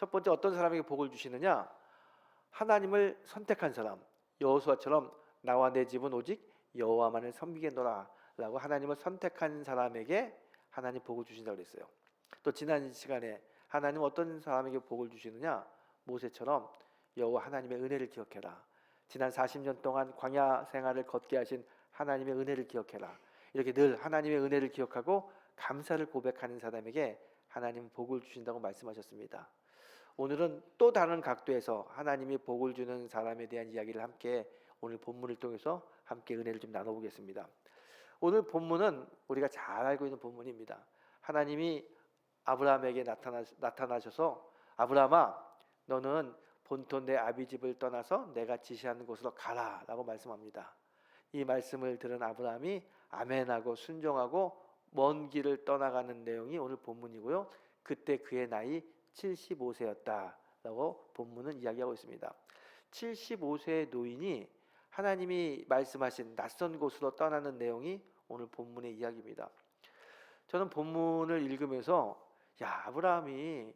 첫 번째 어떤 사람에게 복을 주시느냐? 하나님을 선택한 사람. 여호수아처럼 나와 내 집은 오직 여호와만을 섬기겠노라 라고 하나님을 선택한 사람에게 하나님 복을 주신다고 그랬어요. 또 지난 시간에 하나님 어떤 사람에게 복을 주시느냐? 모세처럼 여호와 하나님의 은혜를 기억해라. 지난 40년 동안 광야 생활을 걷게 하신 하나님의 은혜를 기억해라. 이렇게 늘 하나님의 은혜를 기억하고 감사를 고백하는 사람에게 하나님 복을 주신다고 말씀하셨습니다. 오늘은 또 다른 각도에서 하나님이 복을 주는 사람에 대한 이야기를 함께 오늘 본문을 통해서 함께 은혜를 좀 나눠보겠습니다. 오늘 본문은 우리가 잘 알고 있는 본문입니다. 하나님이 아브라함에게 나타나셔서 아브라함아, 너는 본토 내 아비 집을 떠나서 내가 지시하는 곳으로 가라 라고 말씀합니다. 이 말씀을 들은 아브라함이 아멘하고 순종하고 먼 길을 떠나가는 내용이 오늘 본문이고요. 그때 그의 나이 75세였다 라고 본문은 이야기하고 있습니다. 75세의 노인이 하나님이 말씀하신 낯선 곳으로 떠나는 내용이 오늘 본문의 이야기입니다. 저는 본문을 읽으면서 아브라함이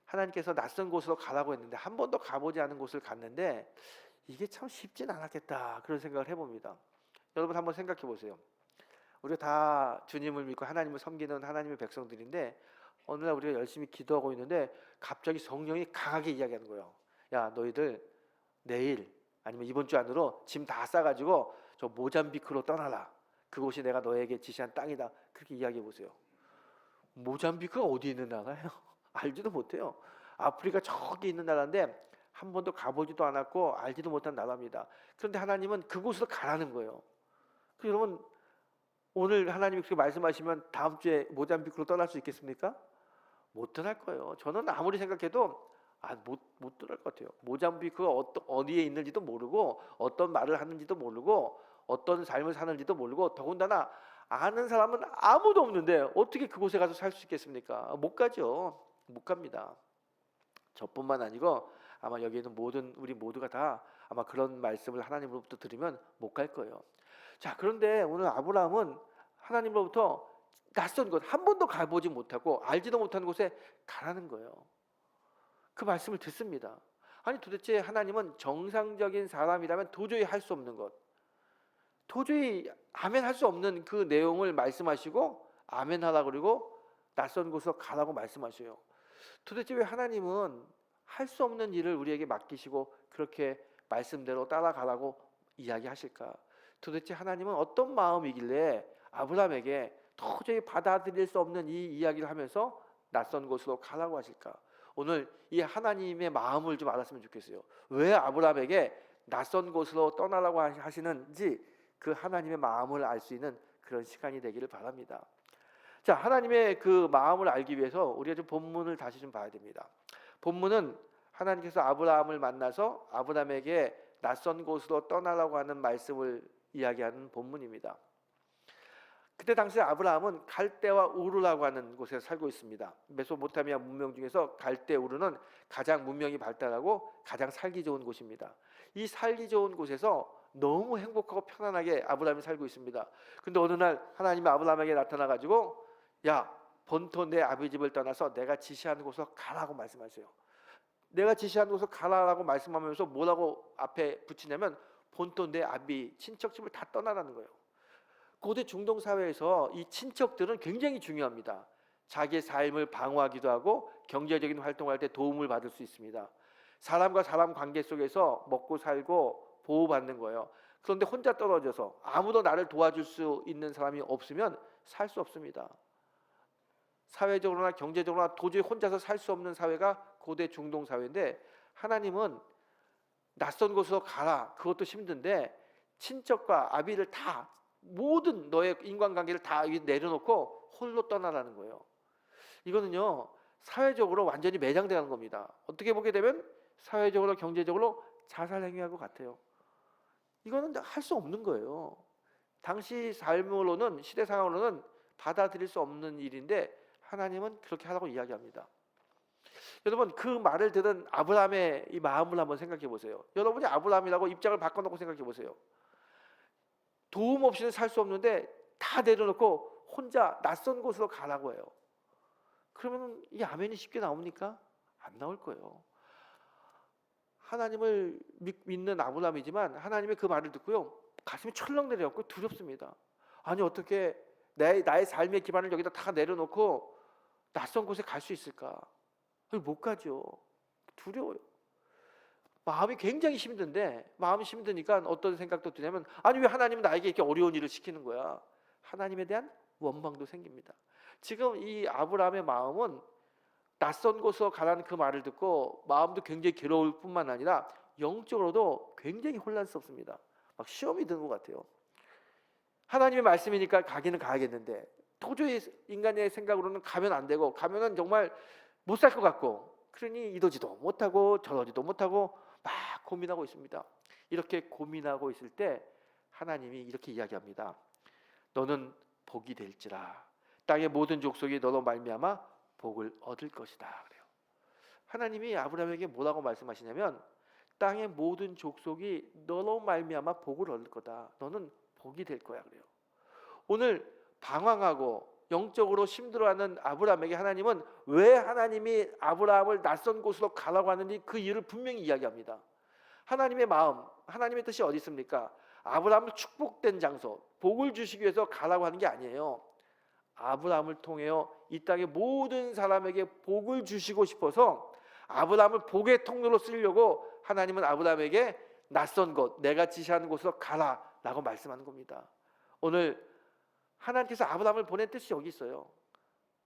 하나님께서 낯선 곳으로 가라고 했는데 한 번도 가보지 않은 곳을 갔는데 이게 참 쉽진 않았겠다 그런 생각을 해봅니다. 여러분 한번 생각해 보세요. 우리가 다 주님을 믿고 하나님을 섬기는 하나님의 백성들인데 어느 날 우리가 열심히 기도하고 있는데 갑자기 성령이 강하게 이야기하는 거예요. 야, 너희들 내일 아니면 이번 주 안으로 짐 다 싸가지고 저 모잠비크로 떠나라. 그곳이 내가 너에게 지시한 땅이다. 그렇게 이야기해 보세요. 모잠비크가 어디 있는 나라예요? 알지도 못해요. 아프리카 저기 있는 나라인데 한 번도 가보지도 않았고 알지도 못한 나라입니다. 그런데 하나님은 그곳으로 가라는 거예요. 여러분 오늘 하나님이 그렇게 말씀하시면 다음 주에 모잠비크로 떠날 수 있겠습니까? 못 떠날 거예요. 저는 아무리 생각해도 못 떠날 것 같아요. 모잠비크가 어디에 있는지도 모르고 어떤 말을 하는지도 모르고 어떤 삶을 사는지도 모르고 더군다나 아는 사람은 아무도 없는데 어떻게 그곳에 가서 살 수 있겠습니까? 못 가죠. 못 갑니다. 저뿐만 아니고 아마 여기 있는 우리 모두가 다 아마 그런 말씀을 하나님으로부터 들으면 못 갈 거예요. 자, 그런데 오늘 아브라함은 하나님으로부터 낯선 곳, 한 번도 가보지 못하고 알지도 못하는 곳에 가라는 거예요. 그 말씀을 듣습니다. 아니 도대체 하나님은 정상적인 사람이라면 도저히 할 수 없는 것, 도저히 아멘 할 수 없는 그 내용을 말씀하시고 아멘 하라고 그러고 낯선 곳으로 가라고 말씀하셔요. 도대체 왜 하나님은 할 수 없는 일을 우리에게 맡기시고 그렇게 말씀대로 따라가라고 이야기하실까? 도대체 하나님은 어떤 마음이길래 아브라함에게 도저히 받아들일 수 없는 이 이야기를 하면서 낯선 곳으로 가라고 하실까? 오늘 이 하나님의 마음을 좀 알았으면 좋겠어요. 왜 아브라함에게 낯선 곳으로 떠나라고 하시는지 그 하나님의 마음을 알 수 있는 그런 시간이 되기를 바랍니다. 자, 하나님의 그 마음을 알기 위해서 우리가 좀 본문을 다시 좀 봐야 됩니다. 본문은 하나님께서 아브라함을 만나서 아브라함에게 낯선 곳으로 떠나라고 하는 말씀을 이야기하는 본문입니다. 그때 당시 아브라함은 갈대와 우르라고 하는 곳에 살고 있습니다. 메소포타미아 문명 중에서 갈대 우르는 가장 문명이 발달하고 가장 살기 좋은 곳입니다. 이 살기 좋은 곳에서 너무 행복하고 편안하게 아브라함이 살고 있습니다. 근데 어느 날 하나님이 아브라함에게 나타나 가지고 야, 본토 내 아비 집을 떠나서 내가 지시하는 곳으로 가라고 말씀하세요. 내가 지시하는 곳으로 가라라고 말씀하면서 뭐라고 앞에 붙이냐면 본토 내 아비 친척집을 다 떠나라는 거예요. 고대 중동 사회에서 이 친척들은 굉장히 중요합니다. 자기의 삶을 방어하기도 하고 경제적인 활동을 할 때 도움을 받을 수 있습니다. 사람과 사람 관계 속에서 먹고 살고 보호받는 거예요. 그런데 혼자 떨어져서 아무도 나를 도와줄 수 있는 사람이 없으면 살 수 없습니다. 사회적으로나 경제적으로나 도저히 혼자서 살 수 없는 사회가 고대 중동 사회인데 하나님은 낯선 곳으로 가라. 그것도 힘든데 친척과 아비를 다 모든 너의 인간관계를 다 내려놓고 홀로 떠나라는 거예요. 이거는요 사회적으로 완전히 매장되는 겁니다. 어떻게 보게 되면 사회적으로 경제적으로 자살행위하고 같아요. 이거는 할 수 없는 거예요. 당시 삶으로는 시대 상황으로는 받아들일 수 없는 일인데 하나님은 그렇게 하라고 이야기합니다. 여러분 그 말을 들은 아브라함의 이 마음을 한번 생각해 보세요. 여러분이 아브라함이라고 입장을 바꿔놓고 생각해 보세요. 도움 없이는 살 수 없는데 다 내려놓고 혼자 낯선 곳으로 가라고 해요. 그러면 이 아멘이 쉽게 나옵니까? 안 나올 거예요. 하나님을 믿는 아브라함이지만 하나님의 그 말을 듣고요, 가슴이 철렁 내려갖고 두렵습니다. 아니 어떻게 나의 삶의 기반을 여기다 다 내려놓고 낯선 곳에 갈 수 있을까? 못 가죠. 두려워요. 마음이 굉장히 힘든데, 마음이 힘드니까 어떤 생각도 드냐면, 아니 왜 하나님은 나에게 이렇게 어려운 일을 시키는 거야? 하나님에 대한 원망도 생깁니다. 지금 이 아브라함의 마음은 낯선 곳으로 가라는 그 말을 듣고 마음도 굉장히 괴로울 뿐만 아니라 영적으로도 굉장히 혼란스럽습니다. 막 시험이 드는 것 같아요. 하나님의 말씀이니까 가기는 가야겠는데 도저히 인간의 생각으로는 가면 안 되고, 가면은 정말 못 살 것 같고, 그러니 이러지도 못하고 저러지도 못하고 막 고민하고 있습니다. 이렇게 고민하고 있을 때 하나님이 이렇게 이야기합니다. 너는 복이 될지라. 땅의 모든 족속이 너로 말미암아 복을 얻을 것이다. 그래요. 하나님이 아브라함에게 뭐라고 말씀하시냐면, 땅의 모든 족속이 너로 말미암아 복을 얻을 거다. 너는 복이 될 거야. 그래요. 오늘 방황하고 영적으로 힘들어하는 아브라함에게 하나님은 왜 하나님이 아브라함을 낯선 곳으로 가라고 하는지 그 이유를 분명히 이야기합니다. 하나님의 마음, 하나님의 뜻이 어디 있습니까? 아브라함을 축복된 장소, 복을 주시기 위해서 가라고 하는 게 아니에요. 아브라함을 통해서 이 땅의 모든 사람에게 복을 주시고 싶어서 아브라함을 복의 통로로 쓰려고 하나님은 아브라함에게 낯선 곳, 내가 지시하는 곳으로 가라라고 말씀하는 겁니다. 오늘 하나님께서 아브라함을 보낸 뜻이 여기 있어요.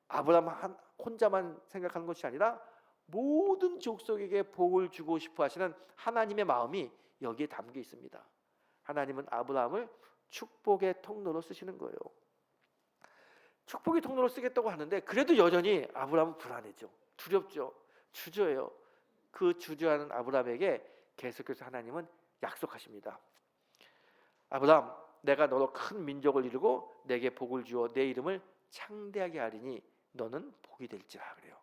아브라함 혼자만 생각하는 것이 아니라 모든 족속에게 복을 주고 싶어 하시는 하나님의 마음이 여기에 담겨 있습니다. 하나님은 아브라함을 축복의 통로로 쓰시는 거예요. 축복의 통로로 쓰겠다고 하는데 그래도 여전히 아브라함은 불안해져, 두렵죠, 주저해요. 그 주저하는 아브라함에게 계속해서 하나님은 약속하십니다. 아브라함, 내가 너로 큰 민족을 이루고 내게 복을 주어 내 이름을 창대하게 하리니 너는 복이 될지라. 그래요.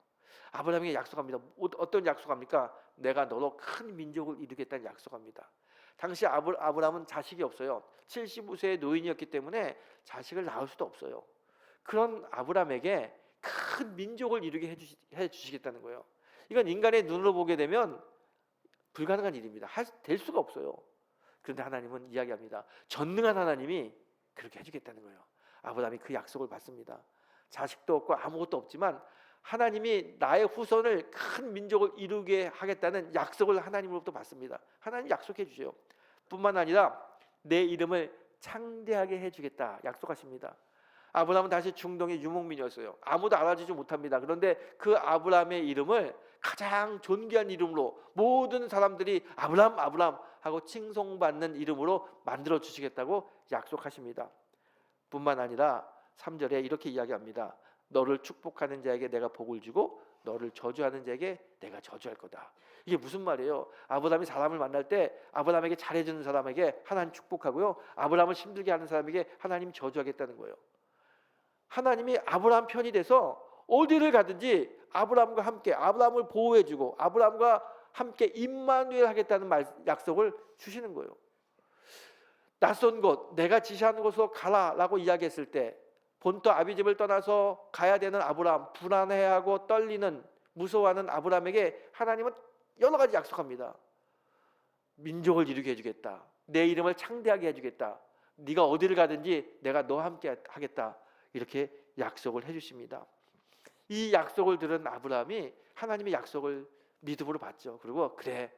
아브라함에게 약속합니다. 어떤 약속합니까? 내가 너로 큰 민족을 이루겠다는 약속합니다. 당시 아브라함은 자식이 없어요. 75세의 노인이었기 때문에 자식을 낳을 수도 없어요. 그런 아브라함에게 큰 민족을 이루게 해주시겠다는 거예요. 이건 인간의 눈으로 보게 되면 불가능한 일입니다. 될 수가 없어요. 그런데 하나님은 이야기합니다. 전능한 하나님이 그렇게 해주겠다는 거예요. 아브라함이 그 약속을 받습니다. 자식도 없고 아무것도 없지만 하나님이 나의 후손을 큰 민족을 이루게 하겠다는 약속을 하나님으로부터 받습니다. 하나님 약속해 주세요. 뿐만 아니라 내 이름을 창대하게 해주겠다 약속하십니다. 아브라함은 다시 중동의 유목민이었어요. 아무도 알아주지 못합니다. 그런데 그 아브라함의 이름을 가장 존귀한 이름으로 모든 사람들이 아브라함 아브라함 하고 칭송받는 이름으로 만들어 주시겠다고 약속하십니다. 뿐만 아니라 3절에 이렇게 이야기합니다. 너를 축복하는 자에게 내가 복을 주고 너를 저주하는 자에게 내가 저주할 거다. 이게 무슨 말이에요? 아브라함이 사람을 만날 때 아브라함에게 잘해주는 사람에게 하나님 축복하고요, 아브라함을 힘들게 하는 사람에게 하나님 저주하겠다는 거예요. 하나님이 아브라함 편이 돼서 어디를 가든지 아브라함과 함께 아브라함을 보호해주고 아브라함과 함께 임마누엘 하겠다는 약속을 주시는 거예요. 낯선 곳, 내가 지시하는 곳으로 가라라고 이야기했을 때 본토 아비집을 떠나서 가야 되는 아브라함, 불안해하고 떨리는, 무서워하는 아브라함에게 하나님은 여러 가지 약속합니다. 민족을 이루게 해주겠다. 내 이름을 창대하게 해주겠다. 네가 어디를 가든지 내가 너와 함께 하겠다. 이렇게 약속을 해주십니다. 이 약속을 들은 아브라함이 하나님의 약속을 믿음으로 받죠. 그리고 그래,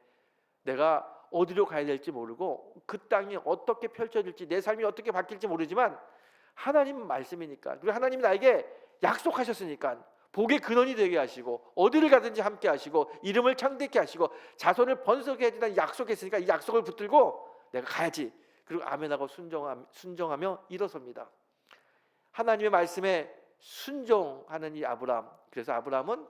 내가 어디로 가야 될지 모르고 그 땅이 어떻게 펼쳐질지 내 삶이 어떻게 바뀔지 모르지만 하나님 말씀이니까, 그리고 하나님이 나에게 약속하셨으니까 복의 근원이 되게 하시고 어디를 가든지 함께 하시고 이름을 창대케 하시고 자손을 번성하게 해준다는 약속했으니까 이 약속을 붙들고 내가 가야지. 그리고 아멘하고 순종하며 일어섭니다. 하나님의 말씀에 순종하는 이 아브라함. 그래서 아브라함은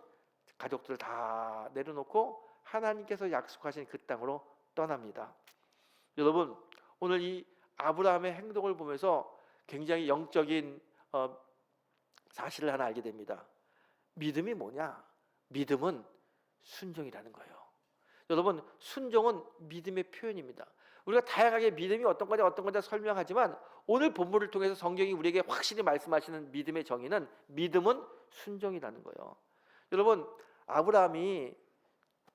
가족들을 다 내려놓고 하나님께서 약속하신 그 땅으로 떠납니다. 여러분, 오늘 이 아브라함의 행동을 보면서 굉장히 영적인 사실을 하나 알게 됩니다. 믿음이 뭐냐? 믿음은 순종이라는 거예요. 여러분, 순종은 믿음의 표현입니다. 우리가 다양하게 믿음이 어떤 거냐 설명하지만 오늘 본문을 통해서 성경이 우리에게 확실히 말씀하시는 믿음의 정의는 믿음은 순종이라는 거예요. 여러분, 아브라함이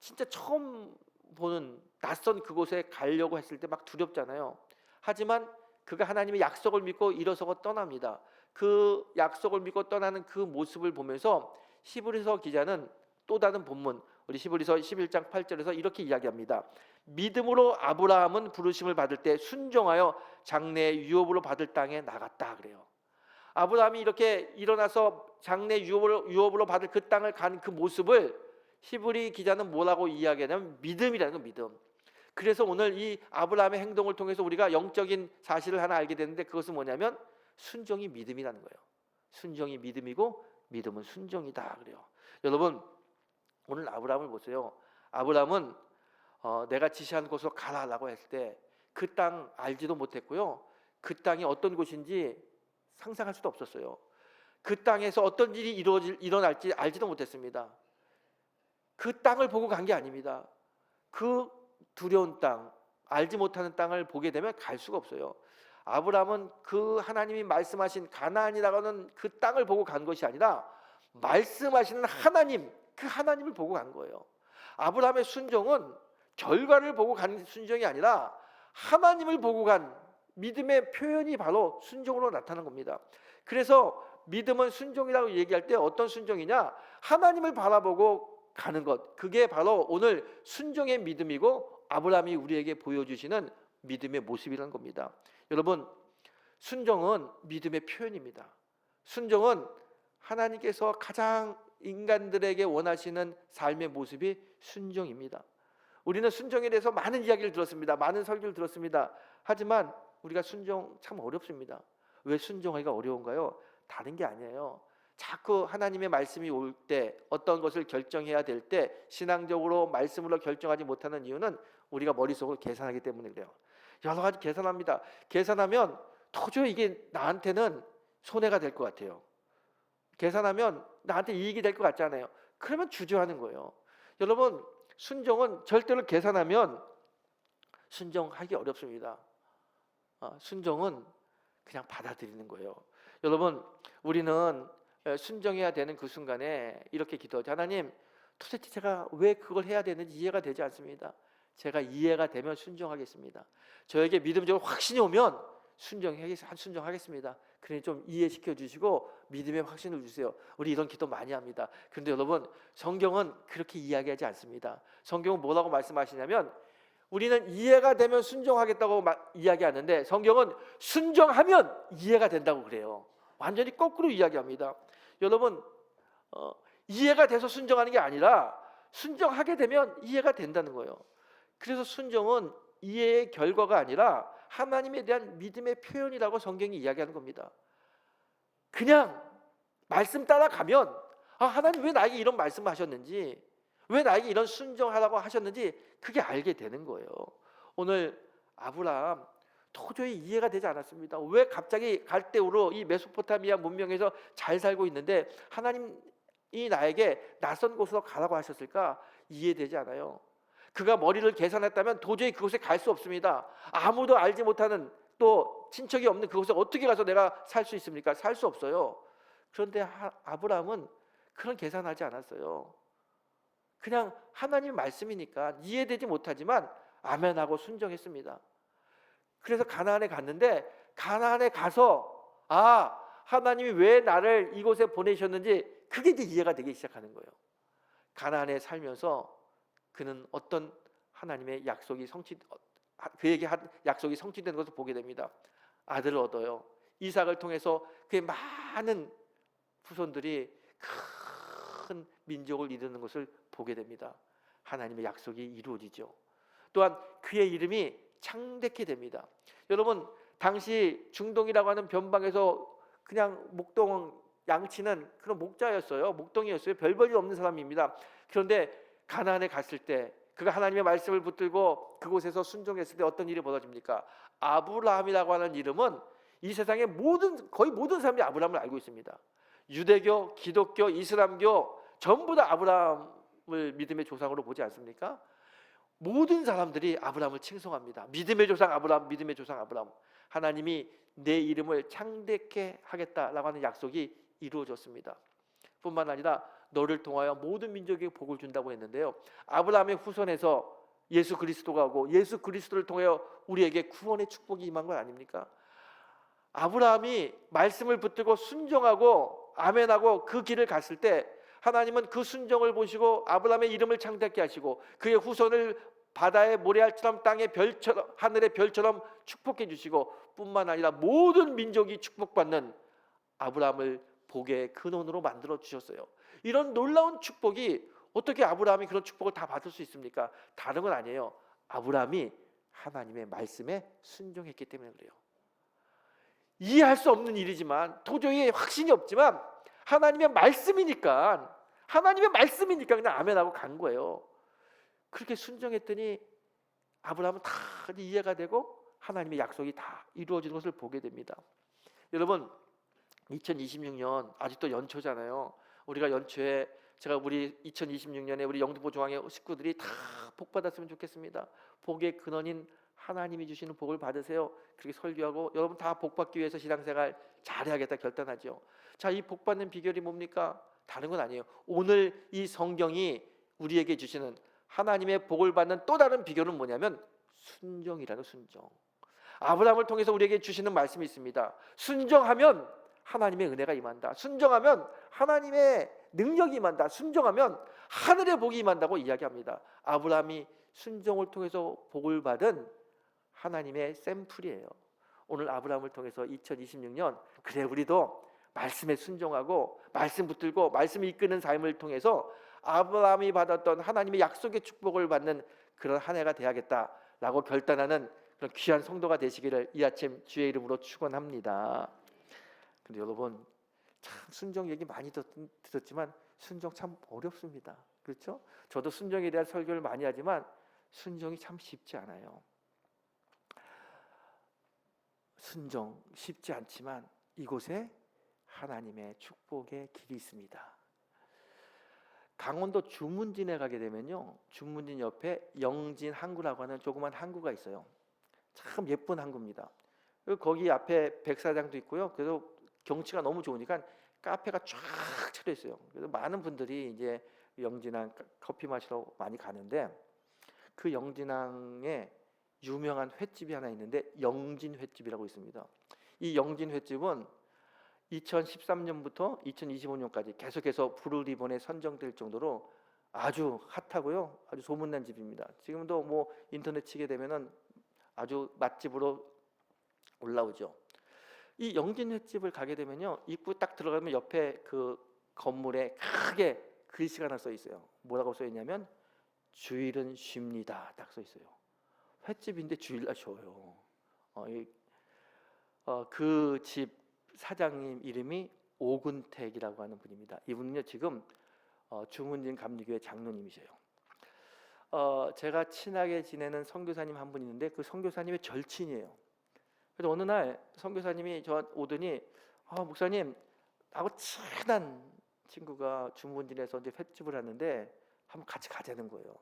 진짜 처음 보는 낯선 그곳에 가려고 했을 때 막 두렵잖아요. 하지만 그가 하나님의 약속을 믿고 일어서고 떠납니다. 그 약속을 믿고 떠나는 그 모습을 보면서 히브리서 기자는 또 다른 본문, 우리 히브리서 11장 8절에서 이렇게 이야기합니다. 믿음으로 아브라함은 부르심을 받을 때 순종하여 장래의 유업으로 받을 땅에 나갔다 그래요. 아브라함이 이렇게 일어나서 장래 유업으로 받을 그 땅을 간 그 모습을 히브리 기자는 뭐라고 이야기하냐면 믿음이라는 거, 믿음. 그래서 오늘 이 아브라함의 행동을 통해서 우리가 영적인 사실을 하나 알게 되는데, 그것은 뭐냐면 순종이 믿음이라는 거예요. 순종이 믿음이고 믿음은 순종이다 그래요. 여러분, 오늘 아브라함을 보세요. 아브라함은 내가 지시한 곳으로 가라라고 했을 때 그 땅 알지도 못했고요. 그 땅이 어떤 곳인지 상상할 수도 없었어요. 그 땅에서 어떤 일이 일어날지 알지도 못했습니다. 그 땅을 보고 간 게 아닙니다. 그 두려운 땅, 알지 못하는 땅을 보게 되면 갈 수가 없어요. 아브라함은 그 하나님이 말씀하신 가나안이라고 하는 그 땅을 보고 간 것이 아니라 말씀하시는 하나님, 그 하나님을 보고 간 거예요. 아브라함의 순종은 결과를 보고 간 순종이 아니라 하나님을 보고 간 믿음의 표현이 바로 순종으로 나타나는 겁니다. 그래서 믿음은 순종이라고 얘기할 때 어떤 순종이냐? 하나님을 바라보고 가는 것, 그게 바로 오늘 순종의 믿음이고 아브라함이 우리에게 보여주시는 믿음의 모습이라는 겁니다. 여러분, 순종은 믿음의 표현입니다. 순종은 하나님께서 가장 인간들에게 원하시는 삶의 모습이 순종입니다. 우리는 순종에 대해서 많은 이야기를 들었습니다. 많은 설교를 들었습니다. 하지만 우리가 순종 참 어렵습니다. 왜 순종하기가 어려운가요? 다른 게 아니에요. 자꾸 하나님의 말씀이 올 때, 어떤 것을 결정해야 될 때 신앙적으로 말씀으로 결정하지 못하는 이유는 우리가 머릿속으로 계산하기 때문에 그래요. 여러 가지 계산합니다. 계산하면 도저히 이게 나한테는 손해가 될 것 같아요. 계산하면 나한테 이익이 될 것 같지 않아요? 그러면 주저하는 거예요. 여러분, 순종은 절대로 계산하면 순종하기 어렵습니다. 순종은 그냥 받아들이는 거예요. 여러분, 우리는 순종해야 되는 그 순간에 이렇게 기도하죠. 하나님, 도대체 제가 왜 그걸 해야 되는지 이해가 되지 않습니다. 제가 이해가 되면 순종하겠습니다. 저에게 믿음적으로 확신이 오면 순종하겠습니다. 그러니 좀 이해시켜 주시고 믿음의 확신을 주세요. 우리 이런 기도 많이 합니다. 그런데 여러분, 성경은 그렇게 이야기하지 않습니다. 성경은 뭐라고 말씀하시냐면 우리는 이해가 되면 순종하겠다고 이야기하는데 성경은 순종하면 이해가 된다고 그래요. 완전히 거꾸로 이야기합니다. 여러분, 이해가 돼서 순종하는 게 아니라 순종하게 되면 이해가 된다는 거예요. 그래서 순종은 이해의 결과가 아니라 하나님에 대한 믿음의 표현이라고 성경이 이야기하는 겁니다. 그냥 말씀 따라가면 하나님 왜 나에게 이런 말씀을 하셨는지, 왜 나에게 이런 순종하라고 하셨는지 그게 알게 되는 거예요. 오늘 아브라함 도저히 이해가 되지 않았습니다. 왜 갑자기 갈대우로 이 메소포타미아 문명에서 잘 살고 있는데 하나님이 나에게 낯선 곳으로 가라고 하셨을까? 이해되지 않아요. 그가 머리를 계산했다면 도저히 그곳에 갈 수 없습니다. 아무도 알지 못하는, 또 친척이 없는 그곳에 어떻게 가서 내가 살 수 있습니까? 살 수 없어요. 그런데 아브라함은 그런 계산하지 않았어요. 그냥 하나님 말씀이니까 이해되지 못하지만 아멘하고 순종했습니다. 그래서 가나안에 갔는데 가나안에 가서 하나님이 왜 나를 이곳에 보내셨는지 그게 이제 이해가 되기 시작하는 거예요. 가나안에 살면서 그는 어떤 하나님의 약속이 그에게 한 약속이 성취되는 것을 보게 됩니다. 아들을 얻어요. 이삭을 통해서 그의 많은 후손들이 큰 민족을 이루는 것을 보게 됩니다. 하나님의 약속이 이루어지죠. 또한 그의 이름이 창대케 됩니다. 여러분, 당시 중동이라고 하는 변방에서 그냥 목동 양치는 그런 목자였어요. 목동이었어요. 별 볼일 없는 사람입니다. 그런데 가나안에 갔을 때 그가 하나님의 말씀을 붙들고 그곳에서 순종했을 때 어떤 일이 벌어집니까? 아브라함이라고 하는 이름은 이 세상의 거의 모든 사람들이 아브라함을 알고 있습니다. 유대교, 기독교, 이슬람교 전부 다 아브라함을 믿음의 조상으로 보지 않습니까? 모든 사람들이 아브라함을 칭송합니다. 믿음의 조상 아브라함, 믿음의 조상 아브라함. 하나님이 내 이름을 창대케 하겠다라고 하는 약속이 이루어졌습니다. 뿐만 아니라 너를 통하여 모든 민족에게 복을 준다고 했는데요. 아브라함의 후손에서 예수 그리스도가 오고 예수 그리스도를 통하여 우리에게 구원의 축복이 임한 건 아닙니까? 아브라함이 말씀을 붙들고 순종하고 아멘하고 그 길을 갔을 때 하나님은 그 순종을 보시고 아브라함의 이름을 창대케 하시고 그의 후손을 바다의 모래알처럼 땅의 별처럼 하늘의 별처럼 축복해 주시고 뿐만 아니라 모든 민족이 축복받는 아브라함을 복의 근원으로 만들어 주셨어요. 이런 놀라운 축복이 어떻게 아브라함이 그런 축복을 다 받을 수 있습니까? 다른 건 아니에요. 아브라함이 하나님의 말씀에 순종했기 때문에 그래요. 이해할 수 없는 일이지만 도저히 확신이 없지만 하나님의 말씀이니까 그냥 아멘하고 간 거예요. 그렇게 순종했더니 아브라함은 다 이해가 되고 하나님의 약속이 다 이루어지는 것을 보게 됩니다. 여러분 2026년 아직도 연초잖아요. 우리가 연초에 제가 우리 2026년에 우리 영등포 중앙회 식구들이 다 복 받았으면 좋겠습니다. 복의 근원인 하나님이 주시는 복을 받으세요. 그렇게 설교하고 여러분 다 복 받기 위해서 신앙생활 잘해야겠다 결단하죠. 자, 이 복 받는 비결이 뭡니까? 다른 건 아니에요. 오늘 이 성경이 우리에게 주시는 하나님의 복을 받는 또 다른 비결은 뭐냐면 순종이라는 순종. 아브라함을 통해서 우리에게 주시는 말씀이 있습니다. 순종하면 하나님의 은혜가 임한다. 순종하면 하나님의 능력이 임한다. 순종하면 하늘의 복이 임한다고 이야기합니다. 아브라함이 순종을 통해서 복을 받은 하나님의 샘플이에요. 오늘 아브라함을 통해서 2026년 그래 우리도 말씀에 순종하고 말씀 붙들고 말씀이 이끄는 삶을 통해서 아브라함이 받았던 하나님의 약속의 축복을 받는 그런 한 해가 되야겠다라고 결단하는 그런 귀한 성도가 되시기를 이 아침 주의 이름으로 축원합니다. 근데 여러분 참 순종 얘기 많이 들었지만 순종 참 어렵습니다. 그렇죠? 저도 순종에 대한 설교를 많이 하지만 순종이 참 쉽지 않아요. 순종 쉽지 않지만 이곳에 하나님의 축복의 길이 있습니다. 강원도 주문진에 가게 되면요, 주문진 옆에 영진 항구라고 하는 조그만 항구가 있어요. 참 예쁜 항구입니다. 그리고 거기 앞에 백사장도 있고요. 그래서 경치가 너무 좋으니까 카페가 쫙 차려 있어요. 그래서 많은 분들이 이제 영진항 커피 마시러 많이 가는데 그 영진항에 유명한 횟집이 하나 있는데 영진 횟집이라고 있습니다. 이 영진 횟집은 2013년부터 2025년까지 계속해서 브루리본에 선정될 정도로 아주 핫하고요, 아주 소문난 집입니다. 지금도 뭐 인터넷 치게 되면은 아주 맛집으로 올라오죠. 이 영진 횟집을 가게 되면요, 입구 딱 들어가면 옆에 그 건물에 크게 글씨가 하나 써 있어요. 뭐라고 써 있냐면 주일은 쉽니다. 딱 써 있어요. 횟집인데 주일날 쉬어요. 그 집 사장님 이름이 오근택이라고 하는 분입니다. 이분은요 지금 주문진 감리교회 장로님이세요. 제가 친하게 지내는 선교사님 한 분 있는데 그 선교사님의 절친이에요. 그래서 어느 날 선교사님이 저 오더니 목사님, 나하고 친한 친구가 주문진에서 이제 횟집을 하는데 한번 같이 가자는 거예요.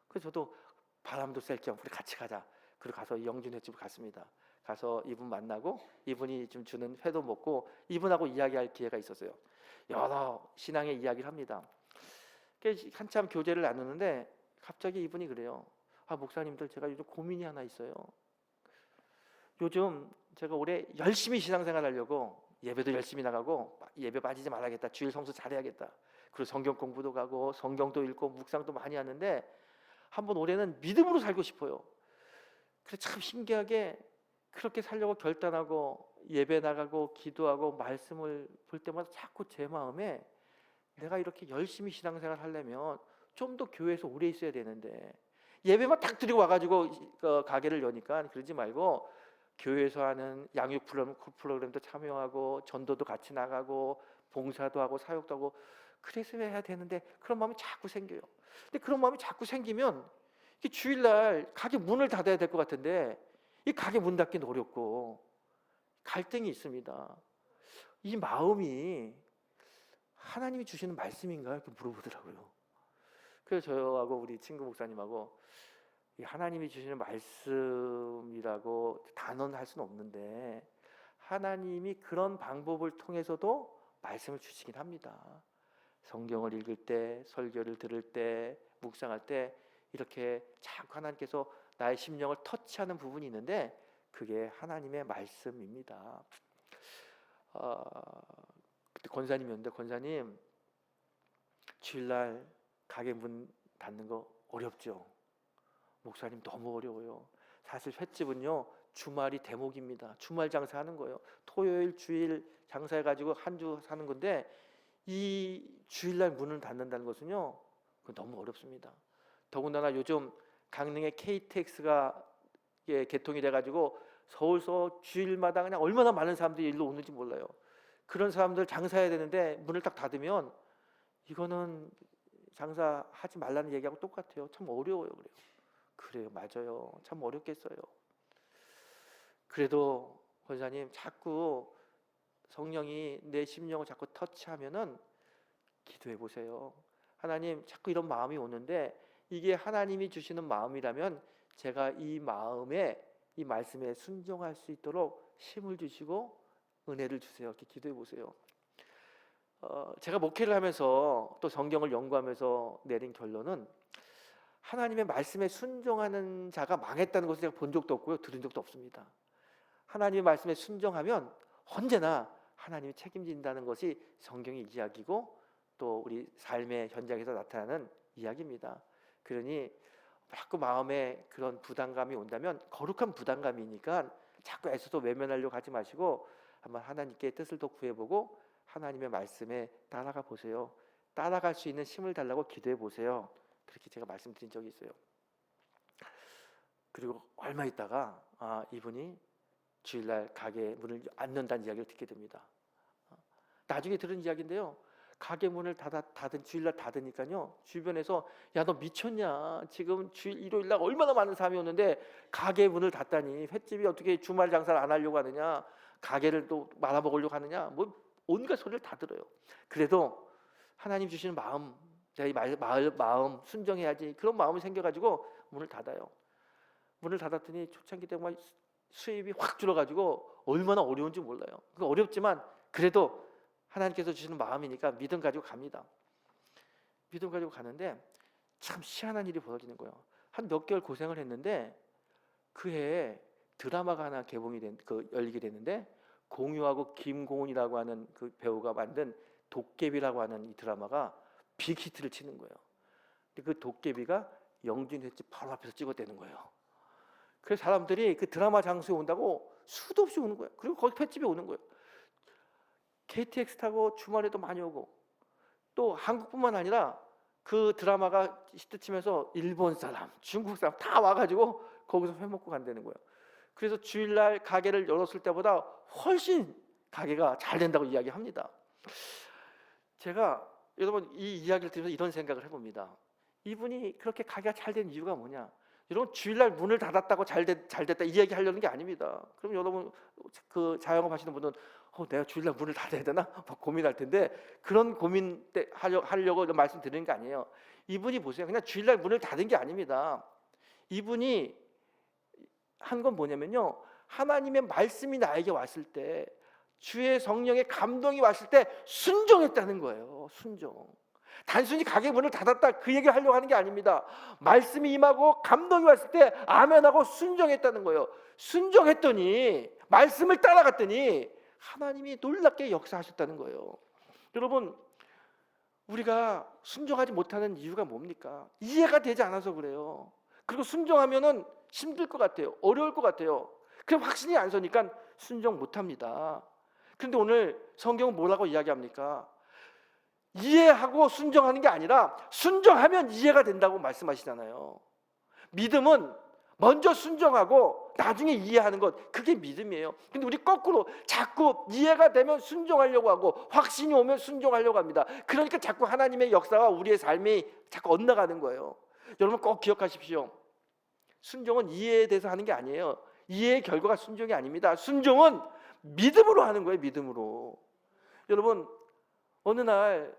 그래서 저도 바람도 쐴 겸 우리 같이 가자. 그리고 가서 영진 횟집을 갔습니다. 가서 이분 만나고 이분이 좀 주는 회도 먹고 이분하고 이야기할 기회가 있었어요. 여러 신앙의 이야기를 합니다. 한참 교제를 나누는데 갑자기 이분이 그래요. 목사님들, 제가 요즘 고민이 하나 있어요. 요즘 제가 올해 열심히 신앙생활 하려고 예배도 열심히 나가고 예배 빠지지 말아야겠다, 주일 성수 잘해야겠다, 그리고 성경 공부도 가고 성경도 읽고 묵상도 많이 하는데 한번 올해는 믿음으로 살고 싶어요. 그래서 참 신기하게 그렇게 살려고 결단하고 예배 나가고 기도하고 말씀을 볼 때마다 자꾸 제 마음에 내가 이렇게 열심히 신앙생활 하려면 좀 더 교회에서 오래 있어야 되는데 예배만 딱 드리고 와가지고 가게를 여니까 그러지 말고 교회에서 하는 양육 프로그램도 참여하고 전도도 같이 나가고 봉사도 하고 사역도 하고 그래서 해야 되는데 그런 마음이 자꾸 생겨요. 근데 그런 마음이 자꾸 생기면 주일날 가게 문을 닫아야 될 것 같은데 이 가게 문 닫기는 어렵고 갈등이 있습니다. 이 마음이 하나님이 주시는 말씀인가 이렇게 물어보더라고요. 그래서 저하고 우리 친구 목사님하고 이 하나님이 주시는 말씀이라고 단언 할 수는 없는데 하나님이 그런 방법을 통해서도 말씀을 주시긴 합니다. 성경을 읽을 때, 설교를 들을 때, 묵상할 때 이렇게 자꾸 하나님께서 나의 심령을 터치하는 부분이 있는데 그게 하나님의 말씀입니다. 그때 권사님이었는데, 권사님 주일날 가게 문 닫는 거 어렵죠? 목사님 너무 어려워요. 사실 횟집은요 주말이 대목입니다. 주말 장사하는 거예요. 토요일 주일 장사해가지고 한 주 사는 건데 이 주일날 문을 닫는다는 것은요 그건 너무 어렵습니다. 더군다나 요즘 강릉에 KTX가 개통이 돼가지고 서울서 주일마다 그냥 얼마나 많은 사람들이 일로 오는지 몰라요. 그런 사람들 장사해야 되는데 문을 딱 닫으면 이거는 장사하지 말라는 얘기하고 똑같아요. 참 어려워요. 그래요, 맞아요. 참 어렵겠어요. 그래도 권사님 자꾸 성령이 내 심령을 자꾸 터치하면은 기도해 보세요. 하나님 자꾸 이런 마음이 오는데 이게 하나님이 주시는 마음이라면 제가 이 마음에 이 말씀에 순종할 수 있도록 힘을 주시고 은혜를 주세요. 이렇게 기도해 보세요. 제가 목회를 하면서 또 성경을 연구하면서 내린 결론은 하나님의 말씀에 순종하는 자가 망했다는 것을 제가 본 적도 없고요, 들은 적도 없습니다. 하나님의 말씀에 순종하면 언제나 하나님이 책임진다는 것이 성경의 이야기고 또 우리 삶의 현장에서 나타나는 이야기입니다. 그러니 자꾸 마음에 그런 부담감이 온다면 거룩한 부담감이니까 자꾸 애써도 외면하려고 하지 마시고 한번 하나님께 뜻을 더 구해보고 하나님의 말씀에 따라가 보세요. 따라갈 수 있는 힘을 달라고 기도해 보세요. 그렇게 제가 말씀드린 적이 있어요. 그리고 얼마 있다가 이분이 주일날 가게 문을 안 연다는 이야기를 듣게 됩니다. 나중에 들은 이야기인데요, 가게 문을 닫은 주일날 닫으니까요 주변에서 야 너 미쳤냐, 지금 주일 일요일날 얼마나 많은 사람이 오는데 가게 문을 닫다니, 횟집이 어떻게 주말 장사를 안 하려고 하느냐, 가게를 또 말아먹으려고 하느냐, 뭐 온갖 소리를 다 들어요. 그래도 하나님 주시는 마음, 제가 이 마음 순종해야지, 그런 마음이 생겨가지고 문을 닫아요. 문을 닫았더니 초창기 때 막 수입이 확 줄어가지고 얼마나 어려운지 몰라요. 그 어렵지만 그래도 하나님께서 주시는 마음이니까 믿음 가지고 갑니다. 믿음 가지고 가는데 참 희한한 일이 벌어지는 거예요. 한 몇 개월 고생을 했는데 그 해에 드라마가 하나 열리게 됐는데 공유하고 김고은이라고 하는 그 배우가 만든 도깨비라고 하는 이 드라마가 빅히트를 치는 거예요. 근데 그 도깨비가 영진 횟집 바로 앞에서 찍어대는 거예요. 그래서 사람들이 그 드라마 장소에 온다고 수도 없이 오는 거예요. 그리고 거기 횟집에 오는 거예요. KTX 타고 주말에도 많이 오고, 또 한국뿐만 아니라 그 드라마가 히트치면서 일본 사람, 중국 사람 다 와가지고 거기서 회 먹고 간다는 거예요. 그래서 주일날 가게를 열었을 때보다 훨씬 가게가 잘 된다고 이야기합니다. 제가 여러분 이 이야기를 들으면서 이런 생각을 해봅니다. 이분이 그렇게 가게가 잘 된 이유가 뭐냐? 여러분 주일날 문을 닫았다고 잘 됐다 이 이야기 하려는 게 아닙니다. 그럼 여러분 그 자영업 하시는 분은 내가 주일날 문을 닫아야 되나? 막 고민할 텐데 그런 고민 때 하려고 말씀드리는 게 아니에요. 이분이 보세요. 그냥 주일날 문을 닫은 게 아닙니다. 이분이 한 건 뭐냐면요, 하나님의 말씀이 나에게 왔을 때, 주의 성령의 감동이 왔을 때 순종했다는 거예요. 순종. 단순히 가게 문을 닫았다 그 얘기를 하려고 하는 게 아닙니다. 말씀이 임하고 감동이 왔을 때 아멘하고 순종했다는 거예요. 순종했더니, 말씀을 따라갔더니 하나님이 놀랍게 역사하셨다는 거예요. 여러분, 우리가 순종하지 못하는 이유가 뭡니까? 이해가 되지 않아서 그래요. 그리고 순종하면은 힘들 것 같아요. 어려울 것 같아요. 그럼 확신이 안 서니까 순종 못합니다. 그런데 오늘 성경은 뭐라고 이야기합니까? 이해하고 순종하는 게 아니라 순종하면 이해가 된다고 말씀하시잖아요. 믿음은 먼저 순종하고 나중에 이해하는 것, 그게 믿음이에요. 근데 우리 거꾸로 자꾸 이해가 되면 순종하려고 하고 확신이 오면 순종하려고 합니다. 그러니까 자꾸 하나님의 역사와 우리의 삶이 자꾸 엇나가는 거예요. 여러분 꼭 기억하십시오. 순종은 이해에 대해서 하는 게 아니에요. 이해의 결과가 순종이 아닙니다. 순종은 믿음으로 하는 거예요. 믿음으로. 여러분 어느 날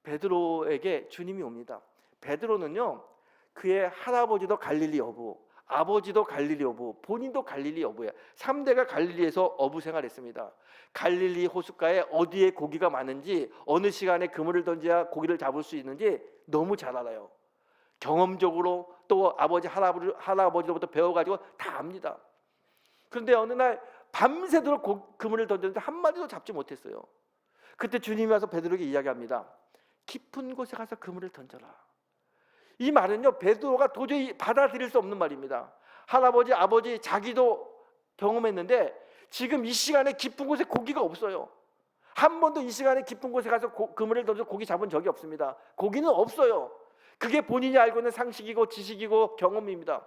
베드로에게 주님이 옵니다. 베드로는요 그의 할아버지도 갈릴리 어부, 아버지도 갈릴리 어부, 본인도 갈릴리 어부야. 3대가 갈릴리에서 어부 생활했습니다. 갈릴리 호숫가에 어디에 고기가 많은지, 어느 시간에 그물을 던져야 고기를 잡을 수 있는지 너무 잘 알아요. 경험적으로 또 아버지 할아버지로부터 배워가지고 다 압니다. 그런데 어느 날 밤새도록 그물을 던졌는데 한 마리도 잡지 못했어요. 그때 주님이 와서 베드로에게 이야기합니다. 깊은 곳에 가서 그물을 던져라. 이 말은요, 베드로가 도저히 받아들일 수 없는 말입니다. 할아버지, 아버지 자기도 경험했는데 지금 이 시간에 깊은 곳에 고기가 없어요. 한 번도 이 시간에 깊은 곳에 가서 그물을 던져 고기 잡은 적이 없습니다. 고기는 없어요. 그게 본인이 알고 있는 상식이고 지식이고 경험입니다.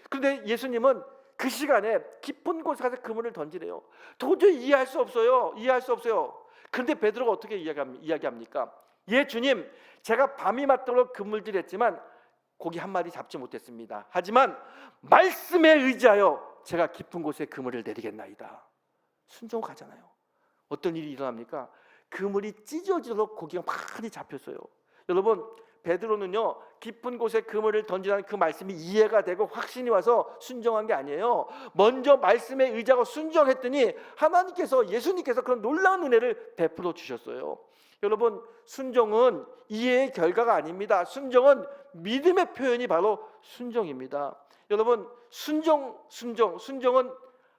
그런데 예수님은 그 시간에 깊은 곳에 가서 그물을 던지래요. 도저히 이해할 수 없어요. 이해할 수 없어요. 그런데 베드로가 어떻게 이야기합니까? 예, 주님, 제가 밤이 맞도록 그물질했지만 고기 한 마리 잡지 못했습니다. 하지만 말씀에 의지하여 제가 깊은 곳에 그물을 내리겠나이다. 순종을 가잖아요. 어떤 일이 일어납니까? 그물이 찢어지도록 고기가 많이 잡혔어요. 여러분, 베드로는요, 깊은 곳에 그물을 던지라는 그 말씀이 이해가 되고 확신이 와서 순종한 게 아니에요. 먼저 말씀에 의지하고 순종했더니 하나님께서, 예수님께서 그런 놀라운 은혜를 베풀어 주셨어요. 여러분, 순종은 이해의 결과가 아닙니다. 순종은 믿음의 표현이 바로 순종입니다. 여러분, 순종은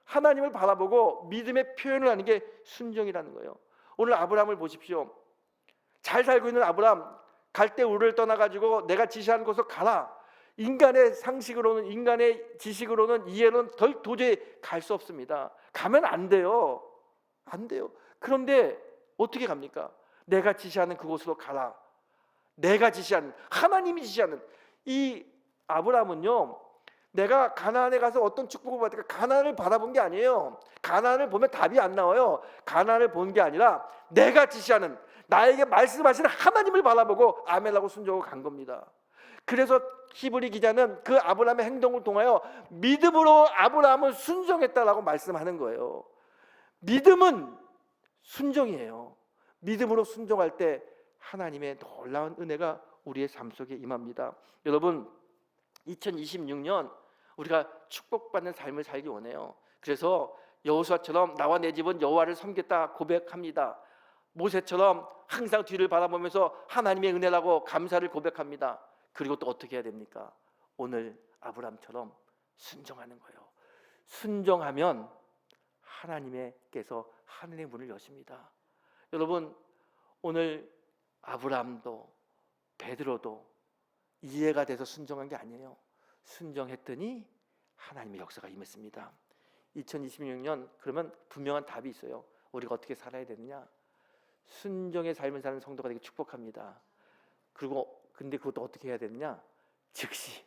하나님을 바라보고 믿음의 표현을 하는 게 순종이라는 거예요. 오늘 아브라함을 보십시오. 잘 살고 있는 아브라함, 갈대 우르를 떠나가지고 내가 지시하는 곳으로 가라. 인간의 상식으로는, 인간의 지식으로는, 이해로는 도저히 갈 수 없습니다. 가면 안 돼요. 안 돼요. 그런데 어떻게 갑니까? 내가 지시하는 그곳으로 가라. 내가 지시하는, 하나님이 지시하는. 이 아브라함은요, 내가 가나안에 가서 어떤 축복을 받을까, 가나안을 바라본 게 아니에요. 가나안을 보면 답이 안 나와요. 가나안을 본 게 아니라 내가 지시하는, 나에게 말씀하시는 하나님을 바라보고 아멘하고 순종하고 간 겁니다. 그래서 히브리 기자는 그 아브라함의 행동을 통하여 믿음으로 아브라함은 순종했다라고 말씀하는 거예요. 믿음은 순종이에요. 믿음으로 순종할 때 하나님의 놀라운 은혜가 우리의 삶 속에 임합니다. 여러분, 2026년 우리가 축복받는 삶을 살기 원해요. 그래서 여호수아처럼 나와 내 집은 여호와를 섬겼다 고백합니다. 모세처럼 항상 뒤를 바라보면서 하나님의 은혜라고 감사를 고백합니다. 그리고 또 어떻게 해야 됩니까? 오늘 아브라함처럼 순종하는 거예요. 순종하면 하나님께서 하늘의 문을 여십니다. 여러분, 오늘 아브라함도 베드로도 이해가 돼서 순종한 게 아니에요. 순종했더니 하나님의 역사가 임했습니다. 2026년 그러면 분명한 답이 있어요. 우리가 어떻게 살아야 되느냐? 순종의 삶을 사는 성도가 되게 축복합니다. 그리고 근데 그것도 어떻게 해야 되느냐? 즉시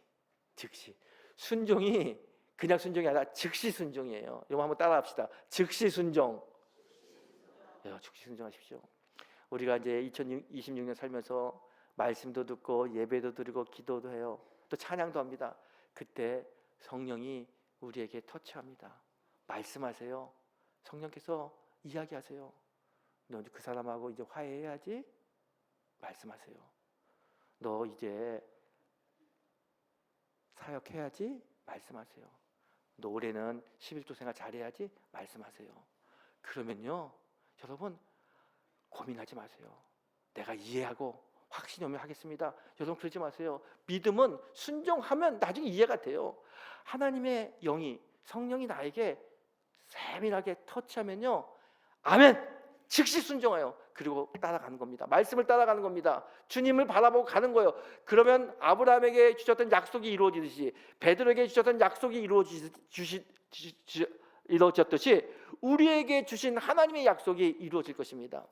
순종이 그냥 순종이 아니라 즉시 순종이에요. 이거 한번 따라합시다. 즉시 순종. 즉시 순종하십시오. 우리가 이제 2026년 살면서 말씀도 듣고 예배도 드리고 기도도 해요. 또 찬양도 합니다. 그때 성령이 우리에게 터치합니다. 말씀하세요. 성령께서 이야기하세요. 너 그 사람하고 이제 화해해야지. 말씀하세요. 너 이제 사역해야지. 말씀하세요. 너 올해는 11조 생활 잘해야지. 말씀하세요. 그러면요, 여러분 고민하지 마세요. 내가 이해하고 확신이 오면 하겠습니다. 여러분 그러지 마세요. 믿음은 순종하면 나중에 이해가 돼요. 하나님의 영이, 성령이 나에게 세밀하게 터치하면요, 아멘! 즉시 순종해요. 그리고 따라가는 겁니다. 말씀을 따라가는 겁니다. 주님을 바라보고 가는 거예요. 그러면 아브라함에게 주셨던 약속이 이루어지듯이, 베드로에게 주셨던 약속이 이루어졌듯이 우리에게 주신 하나님의 약속이 이루어질 것입니다.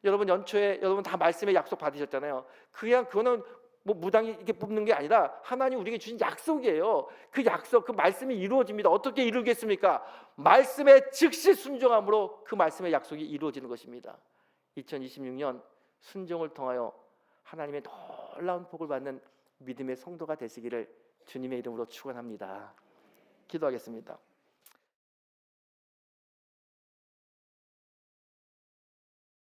여러분, 연초에 여러분 다 말씀의 약속 받으셨잖아요. 그거는 뭐 무당이 이렇게 뽑는 게 아니라 하나님 우리에게 주신 약속이에요. 그 약속, 그 말씀이 이루어집니다. 어떻게 이루겠습니까? 말씀에 즉시 순종함으로 그 말씀의 약속이 이루어지는 것입니다. 2026년 순종을 통하여 하나님의 놀라운 복을 받는 믿음의 성도가 되시기를 주님의 이름으로 축원합니다. 기도하겠습니다.